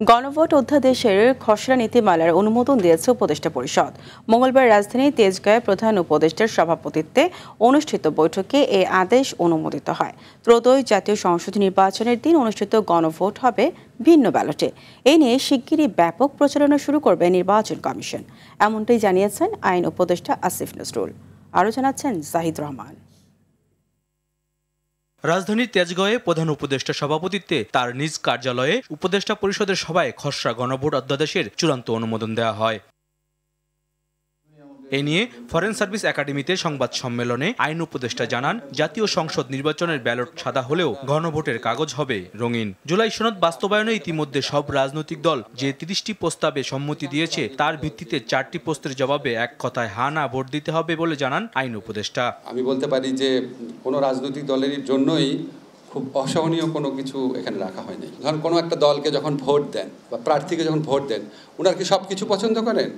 গণভোট অধ্যাদেশের খসড়া নীতিমালার অনুমোদন দিয়েছে উপদেষ্টা পরিষদ। মঙ্গলবার রাজধানীর তেজগাঁয়ে প্রধান উপদেষ্টার সভাপতিত্বে অনুষ্ঠিত বৈঠকে এই আদেশ অনুমোদিত হয়। ত্রয়োদশ জাতীয় সংসদ নির্বাচনের দিন অনুষ্ঠিত গণভোট হবে ভিন্ন ব্যালটে। এ নিয়ে শিগগিরই ব্যাপক প্রচারণা শুরু করবে নির্বাচন কমিশন, এমনটাই জানিয়েছেন আইন উপদেষ্টা আসিফ নজরুল। আরও জানাচ্ছেন জাহিদ রহমান। রাজধানীর তেজগাঁয়ে প্রধান উপদেষ্টার সভাপতিত্বে তার নিজ কার্যালয়ে উপদেষ্টা পরিষদের সভায় খসড়া গণভোট অধ্যাদেশের চূড়ান্ত অনুমোদন দেওয়া হয়। এ নিয়ে ফরেন সার্ভিস একাডেমিতে সংবাদ সম্মেলনে আইন উপদেষ্টা জানান, জাতীয় সংসদ নির্বাচনের ব্যালট সাদা হলেও গণভোটের কাগজ হবে রঙিন। জুলাই সনদ বাস্তবায়নে ইতিমধ্যে সব রাজনৈতিক দল যে ৩০টি প্রস্তাবে সম্মতি দিয়েছে, তার ভিত্তিতে 4টি প্রশ্নের জবাবে এক কথায় হা না ভোট দিতে হবে বলে জানান আইন উপদেষ্টা। আমি বলতে পারি যে কোনো রাজনৈতিক দলের জন্যই খুব অসহনীয় কোনো কিছু এখানে রাখা হয়নি। ধরুন কোনো একটা দলকে যখন ভোট দেন বা প্রার্থীকে যখন ভোট দেন, ওনার কি সব কিছু পছন্দ করেন?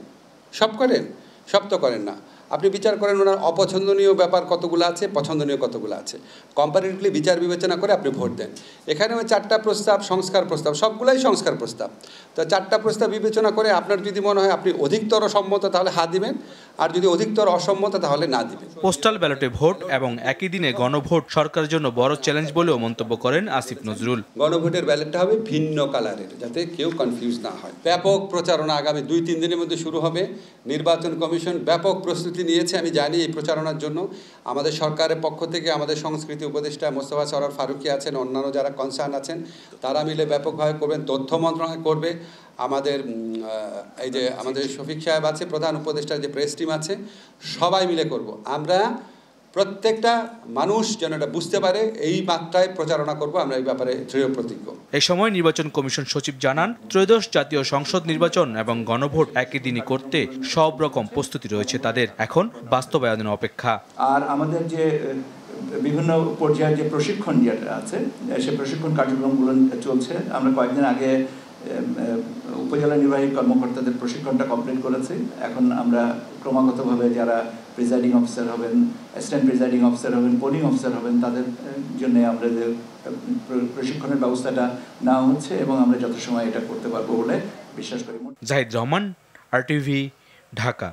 সব করেন? সব তো করেন না। আপনি বিচার করেন ওনার অপছন্দনীয় ব্যাপার কতগুলো আছে, পছন্দনীয় কতগুলো আছে, কম্পারেটিভলি বিচার বিবেচনা করে আপনি ভোট দেন। এখানে ওই 4টা প্রস্তাব সংস্কার প্রস্তাব, সবগুলাই সংস্কার প্রস্তাব। তো 4টা প্রস্তাব বিবেচনা করে আপনার যদি মনে হয় আপনি অধিকতর সম্মত, তাহলে হা দিবেন, আর যদি অধিকতর অসম্মত তাহলে না দিবেন। পোস্টাল ব্যালটে ভোট এবং একই দিনে গণভোট সরকারের জন্য বড় চ্যালেঞ্জ বলেও মন্তব্য করেন আসিফ নজরুল। গণভোটের ব্যালটটা হবে ভিন্ন কালারের, যাতে কেউ কনফিউজ না হয়। ব্যাপক প্রচারণা আগামী 2-3 দিনের মধ্যে শুরু হবে। নির্বাচন কমিশন ব্যাপক প্রস্তুতি নিয়েছে, আমি জানি। এই প্রচারণার জন্য আমাদের সরকারের পক্ষ থেকে আমাদের সংস্কৃতি উপদেষ্টা মোস্তফা সরোয়ার ফারুকী আছেন, অন্যান্য যারা কনসার্ন আছেন, তারা মিলে ব্যাপকভাবে করবেন। তথ্য মন্ত্রণালয় করবে, আমাদের এই যে আমাদের শফিক সাহেব আছে, প্রধান উপদেষ্টার যে প্রেস টিম আছে, সবাই মিলে করব। আমরা প্রত্যেকটা মানুষ যেন এটা বুঝতে পারে, এই মাত্রায় প্রচারণা করব। আমরা এই ব্যাপারে দৃঢ় প্রতিজ্ঞ। এই সময় নির্বাচন কমিশন সচিব জানান, ত্রয়োদশ জাতীয় সংসদ নির্বাচন এবং গণভোট একই দিনই করতে সব রকম প্রস্তুতি রয়েছে তাদের, এখন বাস্তবায়নের অপেক্ষা। আর আমাদের যে বিভিন্ন পর্যায়ে যে প্রশিক্ষণ যেটা আছে, সে প্রশিক্ষণ কার্যক্রমগুলো চলছে। আমরা কয়েকদিন আগে উপজেলা নির্বাহী কর্মকর্তাদের প্রশিক্ষণটা কমপ্লিট করেছি। এখন আমরা ক্রমাগতভাবে যারা প্রিজাইডিং অফিসার হবেন, অ্যাসিস্ট্যান্ট প্রিজাইডিং অফিসার হবেন, পোলিং অফিসার হবেন, তাদের জন্য আমরা যে প্রশিক্ষণের ব্যবস্থাটা নেওয়া হচ্ছে এবং আমরা যথাসময়ে এটা করতে পারবো বলে বিশ্বাস করি। জাহিদ রহমান, RTV, ঢাকা।